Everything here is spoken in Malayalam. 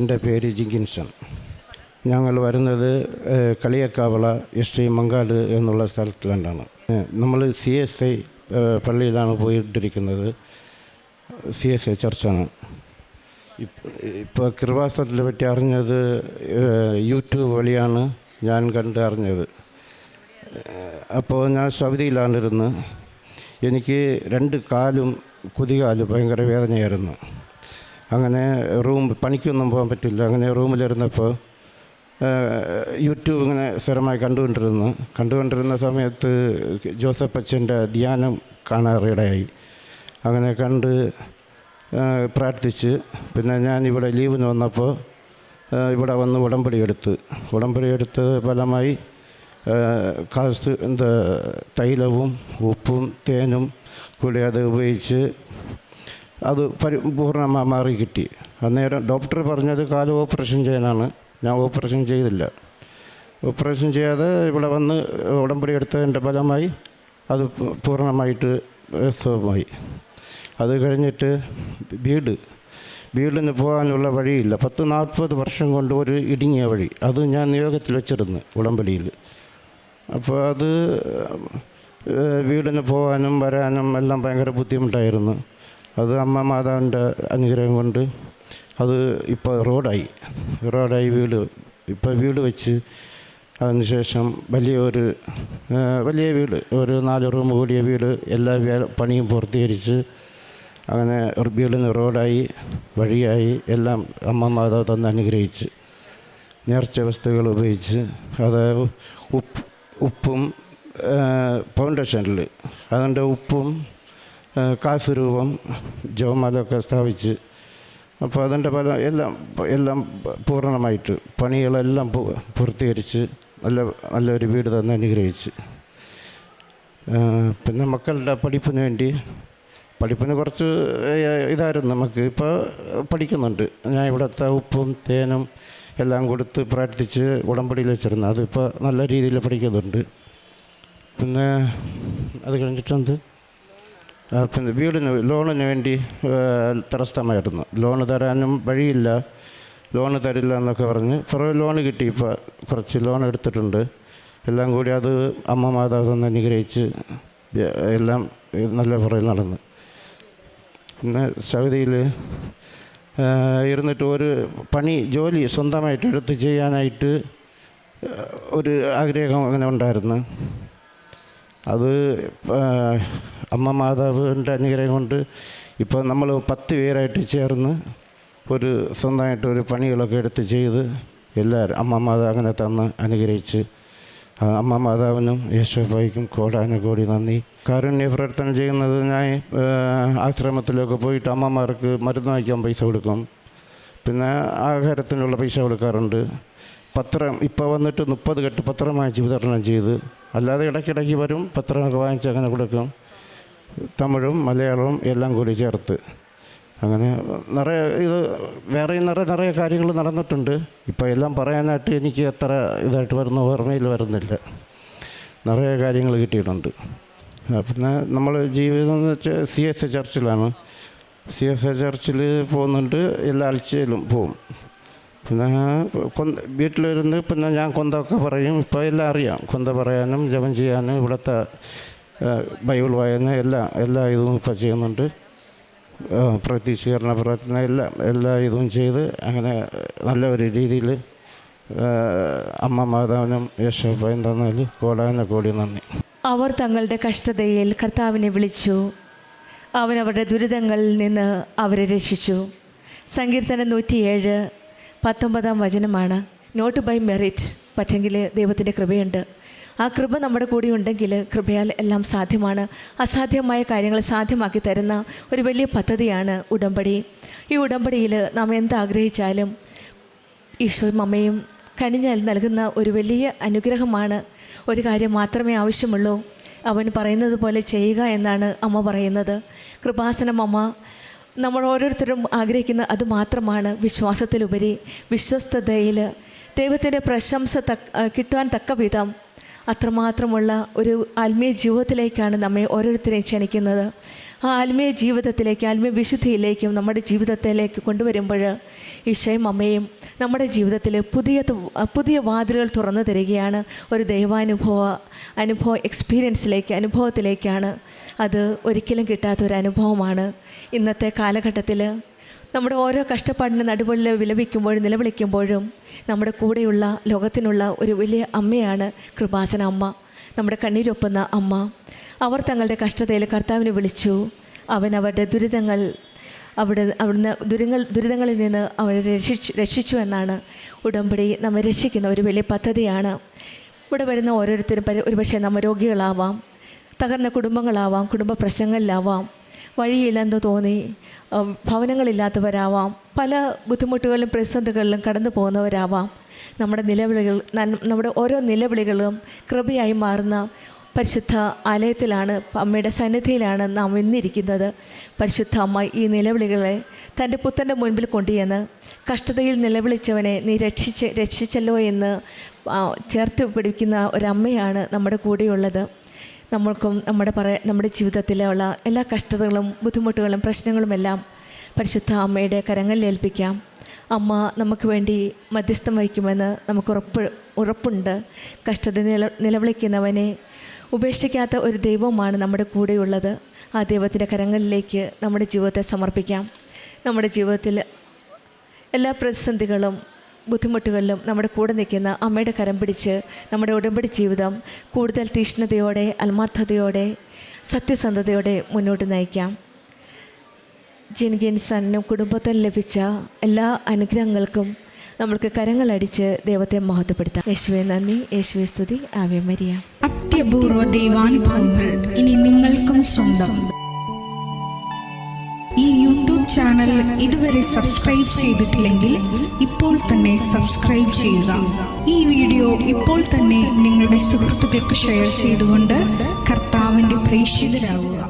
എൻ്റെ പേര് ജിങ്കിൻസൺ. ഞങ്ങൾ വരുന്നത് കളിയക്കാവള എസ് മങ്കാട് എന്നുള്ള സ്ഥലത്തിലാണ്. നമ്മൾ CSI പള്ളിയിലാണ് പോയിട്ടിരിക്കുന്നത്. CSI ചർച്ചാണ്. ഇപ്പോൾ കൃപാസനത്തിനെ പറ്റി അറിഞ്ഞത് യൂട്യൂബ് വഴിയാണ് ഞാൻ കണ്ട് അറിഞ്ഞത്. അപ്പോൾ ഞാൻ സൗദിയിലാണിരുന്ന്. എനിക്ക് 2 കാലും കുതികാലും ഭയങ്കര വേദനയായിരുന്നു. അങ്ങനെ പണിക്കൊന്നും പോകാൻ പറ്റില്ല. അങ്ങനെ റൂമിലിരുന്നപ്പോൾ യൂട്യൂബ് ഇങ്ങനെ സ്ഥിരമായി കണ്ടുകൊണ്ടിരുന്ന സമയത്ത് ജോസഫ് അച്ഛൻ്റെ ധ്യാനം കാണാറിടയായി. അങ്ങനെ കണ്ട് പ്രാർത്ഥിച്ച് പിന്നെ ഞാനിവിടെ ലീവിന് വന്നപ്പോൾ ഇവിടെ വന്ന് ഉടമ്പടി എടുത്ത് ഫലമായി തൈലവും ഉപ്പും തേനും കൂടി അത് ഉപയോഗിച്ച് അത് പൂർണ്ണമായി മാറി കിട്ടി. അന്നേരം ഡോക്ടർ പറഞ്ഞത് കാല് ഓപ്പറേഷൻ ചെയ്യാനാണ്. ഞാൻ ഓപ്പറേഷൻ ചെയ്തില്ല. ഓപ്പറേഷൻ ചെയ്യാതെ ഇവിടെ വന്ന് ഉടമ്പടി എടുത്തതിൻ്റെ ഫലമായി അത് പൂർണ്ണമായിട്ട് സുഖമായി. അത് കഴിഞ്ഞിട്ട് വീടിന് പോകാനുള്ള വഴിയില്ല. 40 വർഷം കൊണ്ട് ഒരു ഇടുങ്ങിയ വഴി. അത് ഞാൻ നിയോഗത്തിൽ വെച്ചിരുന്നു ഉടമ്പടിയിൽ. അപ്പോൾ അത് വീടിന് പോകാനും വരാനും എല്ലാം ഭയങ്കര ബുദ്ധിമുട്ടായിരുന്നു. അത് അമ്മ മാതാവിൻ്റെ അനുഗ്രഹം കൊണ്ട് അത് ഇപ്പോൾ റോഡായി വീട് വെച്ച് അതിനുശേഷം വലിയ വീട്, ഒരു 4 റൂം കൂടിയ വീട്, എല്ലാ പണിയും പൂർത്തീകരിച്ച് അങ്ങനെ വീടിന് റോഡായി വഴിയായി എല്ലാം അമ്മ മാതാവ് തന്ന് അനുഗ്രഹിച്ച് നേർച്ച വസ്തുക്കൾ ഉപയോഗിച്ച് അത് ഉപ്പും ഫൗണ്ടേഷനിൽ അതിൻ്റെ ഉപ്പും കാസുരൂപം ജപമാലയൊക്കെ സ്ഥാപിച്ച് അപ്പോൾ അതിൻ്റെ എല്ലാം പൂർണ്ണമായിട്ട് പണികളെല്ലാം പൂർത്തീകരിച്ച് നല്ലൊരു വീട് തന്നെ അനുഗ്രഹിച്ച്. പിന്നെ മക്കളുടെ പഠിപ്പിന് കുറച്ച് ഇതായിരുന്നു. നമുക്ക് ഇപ്പോൾ പഠിക്കുന്നുണ്ട്. ഞാൻ ഇവിടുത്തെ ഉപ്പും തേനും എല്ലാം കൊടുത്ത് പ്രാർത്ഥിച്ച് ഉടമ്പടിയിൽ വെച്ചിരുന്നു. അതിപ്പോൾ നല്ല രീതിയിൽ പഠിക്കുന്നുണ്ട്. പിന്നെ അത് കഴിഞ്ഞിട്ടുണ്ട്. പിന്നെ ലോണിന് വേണ്ടി തടസ്സമായിരുന്നു. ലോണ് തരാനും വഴിയില്ല, ലോണ് തരില്ല എന്നൊക്കെ പറഞ്ഞ് കുറേ ലോണ് കിട്ടി. ഇപ്പോൾ കുറച്ച് ലോൺ എടുത്തിട്ടുണ്ട്. എല്ലാം കൂടി അത് അമ്മ മാതാവ് തന്നെ അനുഗ്രഹിച്ച് എല്ലാം നല്ല പുറകിൽ നടന്നു. പിന്നെ സൗദിയിൽ ഇരുന്നിട്ട് ഒരു ജോലി സ്വന്തമായിട്ട് എടുത്ത് ചെയ്യാനായിട്ട് ഒരു ആഗ്രഹം അങ്ങനെ ഉണ്ടായിരുന്നു. അത് അമ്മ മാതാവിൻ്റെ അനുഗ്രഹം കൊണ്ട് ഇപ്പോൾ നമ്മൾ 10 പേരായിട്ട് ചേർന്ന് സ്വന്തമായിട്ട് പണികളൊക്കെ എടുത്ത് ചെയ്ത് എല്ലാവരും അമ്മ മാതാവ് അങ്ങനെ തന്ന് അനുഗ്രഹിച്ച് അമ്മ മാതാവിനും യേശോബായിക്കും കോടാനുകോടി നന്ദി. കാരുണ്യ പ്രവർത്തനം ചെയ്യുന്നത് ഞാൻ ആശ്രമത്തിലൊക്കെ പോയിട്ട് അമ്മമാർക്ക് മരുന്ന് വാങ്ങിക്കാൻ പൈസ കൊടുക്കും. പിന്നെ ആഹാരത്തിനുള്ള പൈസ കൊടുക്കാറുണ്ട്. പത്രം ഇപ്പോൾ വന്നിട്ട് 30 കെട്ട് പത്രം വാങ്ങിച്ച് വിതരണം ചെയ്ത്, അല്ലാതെ ഇടയ്ക്കിടയ്ക്ക് വരും പത്രമൊക്കെ വാങ്ങിച്ച് അങ്ങനെ കൊടുക്കും. തമിഴും മലയാളവും എല്ലാം കൂടി ചേർത്ത് അങ്ങനെ നിറയെ കാര്യങ്ങൾ നടന്നിട്ടുണ്ട്. ഇപ്പോൾ എല്ലാം പറയാനായിട്ട് എനിക്ക് അത്ര ഇതായിട്ട് ഓർമ്മയിൽ വരുന്നില്ല. നിറയെ കാര്യങ്ങൾ കിട്ടിയിട്ടുണ്ട്. പിന്നെ നമ്മൾ ജീവിതം എന്ന് വെച്ചാൽ CSI ചർച്ചിലാണ്. CSI ചർച്ചിൽ പോകുന്നുണ്ട്. എല്ലാ ആഴ്ചയിലും പോവും. പിന്നെ വീട്ടിലിരുന്ന് പിന്നെ ഞാൻ കൊന്തൊക്കെ പറയും. ഇപ്പോൾ എല്ലാം അറിയാം. കൊന്ത പറയാനും ജപം ചെയ്യാനും ഇവിടുത്തെ ബൈബിൾ വായന എല്ലാ ഇതും ഇപ്പോൾ ചെയ്യുന്നുണ്ട്. പ്രതീക്ഷീകരണ പ്രവർത്തനം എല്ലാ ഇതും ചെയ്ത് അങ്ങനെ നല്ല ഒരു രീതിയിൽ അമ്മ മാതാവിനും യേശോബായും തന്നാൽ കോടാനുകോടി നന്ദി. അവർ തങ്ങളുടെ കഷ്ടതയിൽ കർത്താവിനെ വിളിച്ചു. അവൻ അവരുടെ ദുരിതങ്ങളിൽ നിന്ന് അവരെ രക്ഷിച്ചു. സങ്കീർത്തനം 107 19 വചനമാണ്. നോട്ട് ബൈ മെറിറ്റ്, പറ്റെങ്കിൽ ദൈവത്തിൻ്റെ കൃപയുണ്ട്. ആ കൃപ നമ്മുടെ കൂടെ ഉണ്ടെങ്കിൽ കൃപയാൽ എല്ലാം സാധ്യമാണ്. അസാധ്യമായ കാര്യങ്ങൾ സാധ്യമാക്കി തരുന്ന ഒരു വലിയ പദ്ധതിയാണ് ഉടമ്പടി. ഈ ഉടമ്പടിയിൽ നാം എന്താഗ്രഹിച്ചാലും ഈശോയും അമ്മയും കനിഞ്ഞാൽ നൽകുന്ന ഒരു വലിയ അനുഗ്രഹമാണ്. ഒരു കാര്യം മാത്രമേ ആവശ്യമുള്ളൂ, അവൻ പറയുന്നത് പോലെ ചെയ്യുക എന്നാണ് അമ്മ പറയുന്നത്. കൃപാസനം അമ്മ നമ്മൾ ഓരോരുത്തരും ആഗ്രഹിക്കുന്ന അത് മാത്രമാണ്. വിശ്വാസത്തിലുപരി വിശ്വസ്തതയിൽ ദൈവത്തിൻ്റെ പ്രശംസ കിട്ടുവാൻ തക്ക വിധം അത്രമാത്രമുള്ള ഒരു ആത്മീയ ജീവിതത്തിലേക്കാണ് നമ്മെ ഓരോരുത്തരെയും ക്ഷണിക്കുന്നത്. ആ ആത്മീയ ജീവിതത്തിലേക്ക്, ആത്മീയ വിശുദ്ധിയിലേക്കും നമ്മുടെ ജീവിതത്തിലേക്ക് കൊണ്ടുവരുമ്പോൾ ഈശോയും അമ്മയും നമ്മുടെ ജീവിതത്തിൽ പുതിയ വാതിലുകൾ തുറന്നു തരികയാണ്. ഒരു ദൈവാനുഭവ അനുഭവത്തിലേക്കാണ്. അത് ഒരിക്കലും കിട്ടാത്തൊരു അനുഭവമാണ്. ഇന്നത്തെ കാലഘട്ടത്തിൽ നമ്മുടെ ഓരോ കഷ്ടപ്പാടിൻ്റെ നടുവിൽ വിലപിക്കുമ്പോഴും നിലവിളിക്കുമ്പോഴും നമ്മുടെ കൂടെയുള്ള ലോകത്തിനുള്ള ഒരു വലിയ അമ്മയാണ് കൃപാസന അമ്മ, നമ്മുടെ കണ്ണീരൊപ്പുന്ന അമ്മ. അവർ തങ്ങളുടെ കഷ്ടതയിൽ കർത്താവിനെ വിളിച്ചു. അവൻ അവരുടെ ദുരിതങ്ങളിൽ നിന്ന് അവരെ രക്ഷിച്ചു എന്നാണ് ഉടമ്പടി നമ്മെ രക്ഷിക്കുന്ന ഒരു വലിയ പദ്ധതിയാണ്. ഇവിടെ വരുന്ന ഓരോരുത്തരും ഒരുപക്ഷെ നമ്മ രോഗികളാവാം, തകർന്ന കുടുംബങ്ങളാവാം, കുടുംബ പ്രശ്നങ്ങളിലാവാം, വഴിയില്ലെന്ന് തോന്നി ഭവനങ്ങളില്ലാത്തവരാവാം, പല ബുദ്ധിമുട്ടുകളിലും പ്രതിസന്ധികളിലും കടന്നു പോകുന്നവരാവാം. നമ്മുടെ ഓരോ നിലവിളികളും കൃപയായി മാറുന്ന പരിശുദ്ധ ആലയത്തിലാണ്, അമ്മയുടെ സന്നിധിയിലാണ് നാം ഇന്നിരിക്കുന്നത്. പരിശുദ്ധ അമ്മ ഈ നിലവിളികളെ തൻ്റെ പുത്രൻ്റെ മുൻപിൽ കൊണ്ടുചെന്ന് കഷ്ടതയിൽ നിലവിളിച്ചവനെ നീ രക്ഷിച്ചല്ലോ എന്ന് ചേർത്ത് പിടിക്കുന്ന ഒരമ്മയാണ് നമ്മുടെ കൂടെയുള്ളത്. നമ്മൾക്കും നമ്മുടെ ജീവിതത്തിലുള്ള എല്ലാ കഷ്ടതകളും ബുദ്ധിമുട്ടുകളും പ്രശ്നങ്ങളുമെല്ലാം പരിശുദ്ധ അമ്മയുടെ കരങ്ങളിൽ ഏൽപ്പിക്കാം. അമ്മ നമുക്ക് വേണ്ടി മധ്യസ്ഥം വഹിക്കുമെന്ന് നമുക്ക് ഉറപ്പുണ്ട്. കഷ്ടത നിലവിളിക്കുന്നവനെ ഉപേക്ഷിക്കാത്ത ഒരു ദൈവമാണ് നമ്മുടെ കൂടെയുള്ളത്. ആ ദൈവത്തിൻ്റെ കരങ്ങളിലേക്ക് നമ്മുടെ ജീവിതത്തെ സമർപ്പിക്കാം. നമ്മുടെ ജീവിതത്തിൽ എല്ലാ പ്രതിസന്ധികളും ബുദ്ധിമുട്ടുകളിലും നമ്മുടെ കൂടെ നിൽക്കുന്ന അമ്മയുടെ കരം പിടിച്ച് നമ്മുടെ ഉടമ്പടി ജീവിതം കൂടുതൽ തീക്ഷ്ണതയോടെ, ആത്മാർത്ഥതയോടെ, സത്യസന്ധതയോടെ മുന്നോട്ട് നയിക്കാം. ജിൻഗിൻ സന്നും കുടുംബത്തിൽ ലഭിച്ച എല്ലാ അനുഗ്രഹങ്ങൾക്കും നമ്മൾക്ക് കരങ്ങളടിച്ച് ദൈവത്തെ മഹത്വപ്പെടുത്താം. യേശുവേ നന്ദി, യേശുവേ സ്തുതി, ആവേ മരിയ. അത്യപൂർവ ദൈവാനുഭവങ്ങൾ ഇനി നിങ്ങൾക്കും സ്വന്തം. ഈ യൂട്യൂബ് ചാനൽ ഇതുവരെ സബ്സ്ക്രൈബ് ചെയ്തിട്ടില്ലെങ്കിൽ ഇപ്പോൾ തന്നെ സബ്സ്ക്രൈബ് ചെയ്യുക. ഈ വീഡിയോ ഇപ്പോൾ തന്നെ നിങ്ങളുടെ സുഹൃത്തുക്കൾക്ക് ഷെയർ ചെയ്തുകൊണ്ട് കർത്താവിൻ്റെ പ്രേക്ഷിതരാകുക.